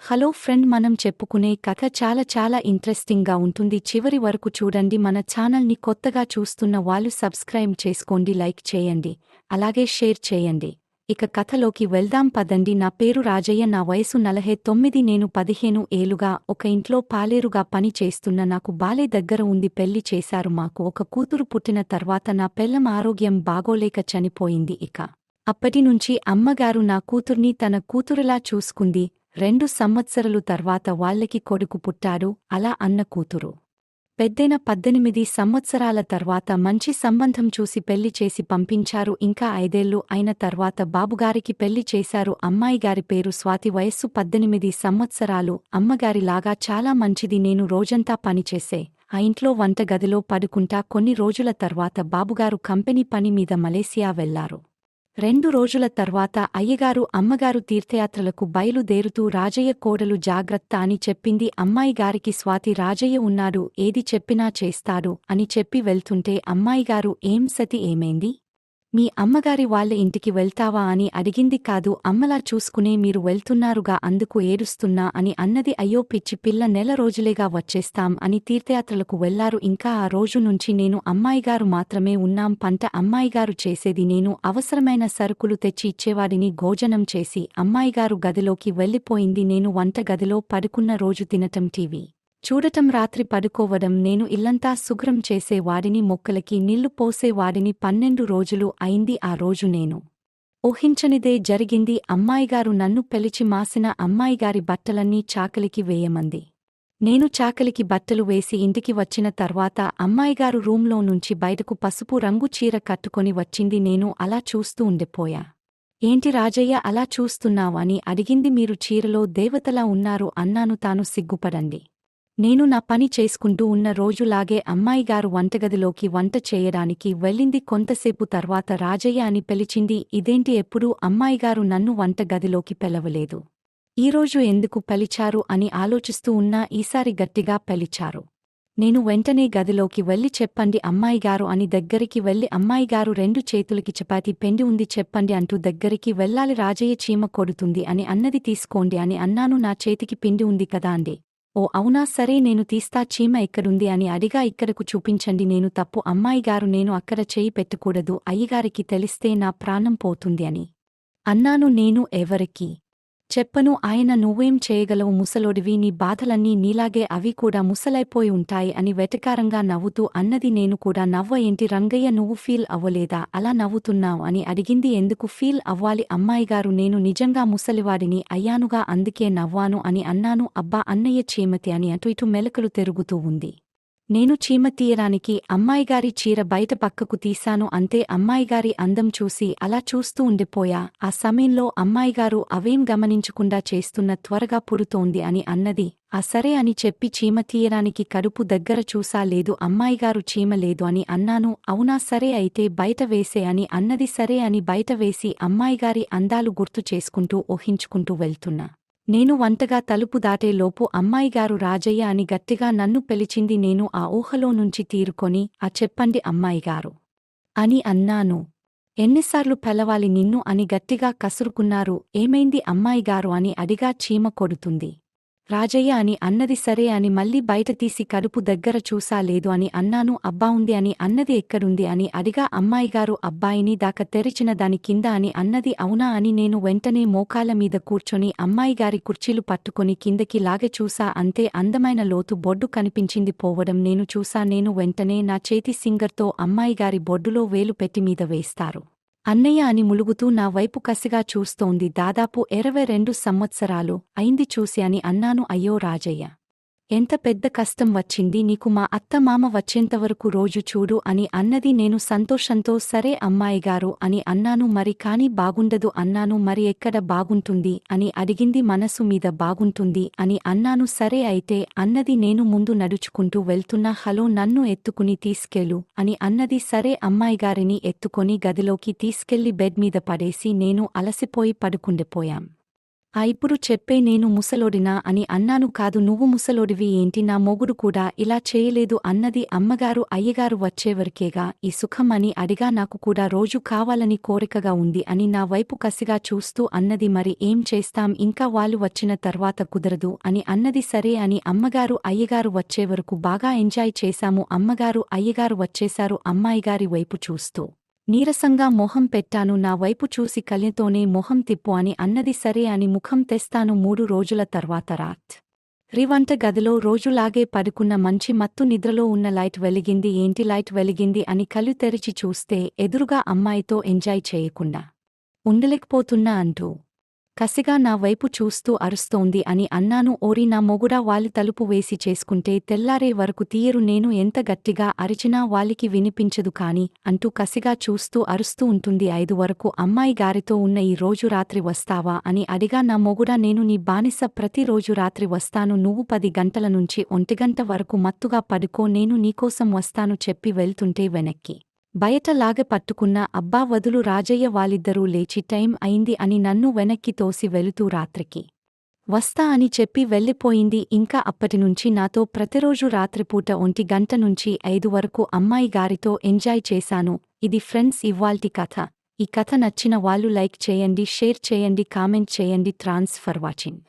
Hello friend, మనం చెప్పుకునే కథ చాలా చాలా ఇంట్రెస్టింగ్ గా ఉంటుంది. చివరి వరకు చూడండి. మన ఛానల్ని కొత్తగా చూస్తున్న వాళ్ళు సబ్స్క్రైబ్ చేసుకోండి, లైక్ చేయండి, అలాగే షేర్ చేయండి. ఇక కథలోకి వెళ్దాం పదండి. నా పేరు రాజయ్య, నా వయసు 49. నేను 15 ఏళ్లుగా ఒక ఇంట్లో పాలేరుగా పని చేస్తున్న. నాకు బాలే దగ్గర ఉంది. పెళ్లి చేశారు మాకు. ఒక కూతురు పుట్టిన తర్వాత నా పెళ్లం ఆరోగ్యం బాగోలేక చనిపోయింది. ఇక అప్పటినుంచి అమ్మగారు నా కూతుర్ని తన కూతురులా చూసుకుంది. 2 సంవత్సరాలు తర్వాత వాళ్ళకి కొడుకు పుట్టాడు. అలా అన్న కూతురు పెద్దైన 18 సంవత్సరాల తర్వాత మంచి సంబంధం చూసి పెళ్లి చేసి పంపించారు. ఇంకా 5 ఏళ్లు అయిన తర్వాత బాబుగారికి పెళ్లి చేశారు. అమ్మాయిగారి పేరు స్వాతి, వయస్సు 18 సంవత్సరాలు. అమ్మగారిలాగా చాలా మంచిది. నేను రోజంతా పనిచేసే ఆ ఇంట్లో వంటగదిలో పడుకుంటా. కొన్ని రోజుల తర్వాత బాబుగారు కంపెనీ పని మీద మలేసియా వెళ్లారు. 2 రోజుల తర్వాత అయ్యగారు అమ్మగారు తీర్థయాత్రలకు బయలుదేరుతూ రాజయ్య కోడలు జాగ్రత్త అని చెప్పింది అమ్మాయిగారికి. స్వాతి, రాజయ్య ఉన్నాడు, ఏది చెప్పినా చేస్తాడు అని చెప్పి వెళ్తుంటే అమ్మాయిగారు, ఏం సతి, ఏమైంది? మీ అమ్మగారి వాళ్ళ ఇంటికి వెళ్తావా అని అడిగింది. కాదు అమ్మలా చూసుకునే మీరు వెళ్తున్నారుగా, అందుకు ఏడుస్తున్నా అని అన్నది. అయ్యో పిచ్చి పిల్ల, నెల రోజులేగా వచ్చేస్తాం అని తీర్థయాత్రలకు వెళ్లారు. ఇంకా ఆ రోజు నుంచి నేను అమ్మాయిగారు మాత్రమే ఉన్నాం. పంట అమ్మాయిగారు చేసేది, నేను అవసరమైన సరుకులు తెచ్చి ఇచ్చేవాడిని. భోజనం చేసి అమ్మాయిగారు గదిలోకి వెళ్ళిపోయింది. నేను వంట గదిలో పడుకున్న రోజు తినటం, టీవీ చూడటం, రాత్రి పడుకోవడం. నేను ఇల్లంతా శుభ్రం చేసేవాడిని, మొక్కలకి నీళ్లు పోసేవాడిని. 12 రోజులు అయింది. ఆ రోజు నేను ఊహించనిదే జరిగింది. అమ్మాయిగారు నన్ను పిలిచి మాసిన అమ్మాయిగారి బట్టలన్నీ చాకలికి వేయమంది. నేను చాకలికి బట్టలు వేసి ఇంటికి వచ్చిన తర్వాత అమ్మాయిగారు రూంలో నుంచి బయటకు పసుపు రంగు చీర కట్టుకొని వచ్చింది. నేను అలా చూస్తూ ఉండిపోయా. ఏంటి రాజయ్య అలా చూస్తున్నావని అడిగింది. మీరు చీరలో దేవతలా ఉన్నారు అన్నాను. తాను సిగ్గుపడండి. నేను నా పని చేసుకుంటూ ఉన్న రోజులాగే అమ్మాయిగారు వంటగదిలోకి వంట చేయడానికి వెళ్ళింది. కొంతసేపు తర్వాత రాజయ్య అని పిలిచింది. ఇదేంటి, ఎప్పుడూ అమ్మాయిగారు నన్ను వంటగదిలోకి పిలవలేదు, ఈరోజు ఎందుకు పిలిచారు అని ఆలోచిస్తూ ఉన్నా. ఈసారి గట్టిగా పిలిచారు. నేను వెంటనే గదిలోకి వెళ్ళి, చెప్పండి అమ్మాయిగారు అని దగ్గరికి వెళ్ళి, అమ్మాయిగారు 2 చేతులకి చపాతీ పిండి ఉంది, చెప్పండి అంటూ దగ్గరికి వెళ్ళాలి. రాజయ్య, చీమ కొడుతుంది అని అన్నది. తీసుకోండి అని అన్నాను. నా చేతికి పిండి ఉంది కదా అండి. ఓ అవునా, సరే నేను తీస్తా. చీమ ఎక్కడుంది అని అడిగా. ఇక్కడకు చూపించండి. నేను తప్పు అమ్మాయిగారు, నేను అక్కడ చేయి పెట్టకూడదు, అయ్యగారికి తెలిస్తే నా ప్రాణం పోతుంది అని అన్నాను. నేను ఎవరికి చెప్పను, ఆయన నువ్వేం చేయగలవు, ముసలోడివి, నీ బాధలన్నీ నీలాగే, అవి కూడా ముసలైపోయి ఉంటాయి అని వెటకారంగా నవ్వుతూ అన్నది. నేను కూడా ఏంటి రంగయ్య, నువ్వు ఫీల్ అవ్వలేదా, అలా నవ్వుతున్నావు అని అడిగింది. ఎందుకు ఫీల్ అవ్వాలి అమ్మాయిగారు, నేను నిజంగా ముసలివాడిని అయ్యానుగా, అందుకే నవ్వాను అని అన్నాను. అబ్బా అన్నయ్య, చీమతి అని అటు ఇటు మెలకలు తిరుగుతూ ఉంది. నేను చీమ తీయడానికి అమ్మాయిగారి చీర బయట పక్కకు తీశాను. అంతే. అమ్మాయిగారి అందం చూసి అలా చూస్తూ ఉండిపోయా. ఆ సమయంలో అమ్మాయిగారు అవేం గమనించకుండా చేస్తున్న త్వరగా పుడుతోంది అని అన్నది. ఆ సరే అని చెప్పి చీమ తీయడానికి కడుపు దగ్గర చూసా. లేదు అమ్మాయిగారు, చీమ లేదు అని అన్నాను. అవునా, సరే అయితే బయట వేసే అని అన్నది. సరే అని బయట వేసి అమ్మాయిగారి అందాలు గుర్తు చేసుకుంటూ ఊహించుకుంటూ వెళ్తున్నా. నేను వంటగా తలుపు దాటేలోపు అమ్మాయిగారు రాజయ్య అని గట్టిగా నన్ను పిలిచింది. నేను ఆ ఊహలో నుంచి తీరుకొని, చెప్పండి అమ్మాయిగారు అని అన్నాను. ఎన్నిసార్లు పిలవాలి నిన్ను అని గట్టిగా కసురుకున్నారు. ఏమైంది అమ్మాయిగారు అని అడిగా. చీమ కొడుతుంది రాజయ్య అని అన్నది. సరే అని మళ్ళీ బయట తీసి కడుపు దగ్గర చూసా. లేదు అని అన్నాను. అబ్బా ఉంది అని అన్నది. ఎక్కడుంది అని అడిగా. అమ్మాయిగారు అబ్బాయిని దాకా తెరిచిన దాని కింద అని అన్నది. అవునా అని నేను వెంటనే మోకాల మీద కూర్చొని అమ్మాయిగారి కుర్చీలు పట్టుకొని కిందకి లాగే చూసా. అంతే. అందమైన లోతు బొడ్డు కనిపించింది పోవడం నేను చూసా. నేను వెంటనే నా చేతి సింగర్తో అమ్మాయిగారి బొడ్డులో వేలు పెట్టి మీద వేస్తారు. అన్నయ్య అని ములుగుతూ నా వైపు కసిగా చూస్తోంది. దాదాపు 22 సంవత్సరాలు అయింది చూసి అని అన్నాను. అయ్యో రాజయ్య, ఎంత పెద్ద కష్టం వచ్చింది నీకు, మా అత్త మామ వచ్చేంతవరకు రోజు చూడు అని అన్నది. నేను సంతోషంతో సరే అమ్మాయిగారు అని అన్నాను. మరి కానీ బాగుండదు అన్నాను. మరి ఎక్కడ బాగుంటుంది అని అడిగింది. మనసు మీద బాగుంటుంది అని అన్నాను. సరే అయితే అన్నది. నేను ముందు నడుచుకుంటూ వెళ్తున్నా. హలో, నన్ను ఎత్తుకుని తీసుకెళ్ళు అని అన్నది. సరే అమ్మాయిగారిని ఎత్తుకొని గదిలోకి తీసుకెళ్లి బెడ్ మీద పడేసి నేను అలసిపోయి పడుకుండిపోయాం. ఇప్పుడు చెప్పే నేను ముసలోడినా అని అన్నాను. కాదు, నువ్వు ముసలోడివి ఏంటి, నా మొగుడు కూడా ఇలా చేయలేదు అన్నది అమ్మగారు. అయ్యగారు వచ్చేవరకేగా ఈ సుఖం అని అడిగా. నాకు కూడా రోజు కావాలని కోరికగా ఉంది అని నా వైపు కసిగా చూస్తూ అన్నది. మరి ఏం చేస్తాం, ఇంకా వాళ్ళు వచ్చిన తర్వాత కుదరదు అని అన్నది. సరే అని అమ్మగారు అయ్యగారు వచ్చేవరకు బాగా ఎంజాయ్ చేశాము. అమ్మగారు అయ్యగారు వచ్చేశారు. అమ్మాయిగారి వైపు చూస్తూ నీరసంగా మొహం పెట్టాను. నా వైపు చూసి కళ్ళతోనే మొహం తిప్పు అని అన్నది. సరే అని ముఖం తెస్తాను. 3 రోజుల తర్వాత రాత్రి వంట గదిలో రోజులాగే పడుకున్న మంచి మత్తు నిద్రలో ఉన్న లైట్ వెలిగింది. ఏంటి లైట్ వెలిగింది అని కళ్ళు తెరిచి చూస్తే ఎదురుగా అమ్మాయితో ఎంజాయ్ చేయకుండా ఉండలేకపోతున్నా అంటూ కసిగా నా వైపు చూస్తూ అరుస్తోంది అని అన్నాను. ఓరి నా మొగుడా, వాళ్ళు తలుపు వేసి చేసుకుంటే తెల్లారే వరకు తీయరు, నేను ఎంత గట్టిగా అరిచినా వాళ్ళకి వినిపించదు కాని అంటూ కసిగా చూస్తూ అరుస్తూ ఉంటుంది. 5 వరకు అమ్మాయి గారితో ఉన్న ఈ రోజు రాత్రి వస్తావా అని అడిగా. నా మొగుడా, నేను నీ బానిస, ప్రతిరోజు రాత్రి వస్తాను. నువ్వు 10 గంటల నుంచి 1 గంట వరకు మత్తుగా పడుకో, నేను నీకోసం వస్తాను చెప్పి వెళ్తుంటే వెనక్కి బయట లాగ పట్టుకున్న. అబ్బా వదులు రాజయ్య, వాళ్ళిద్దరూ లేచి టైం అయింది అని నన్ను వెనక్కి తోసి వెళుతూ రాత్రికి వస్తా అని చెప్పి వెళ్ళిపోయింది. ఇంకా అప్పటినుంచి నాతో ప్రతిరోజు రాత్రిపూట 1 గంట నుంచి 5 వరకు అమ్మాయి గారితో ఎంజాయ్ చేశాను. ఇది ఫ్రెండ్స్ ఇవ్వాల్టి కథ. ఈ కథ నచ్చిన వాళ్ళు లైక్ చేయండి, షేర్ చేయండి, కామెంట్ చేయండి. Thanks for watching.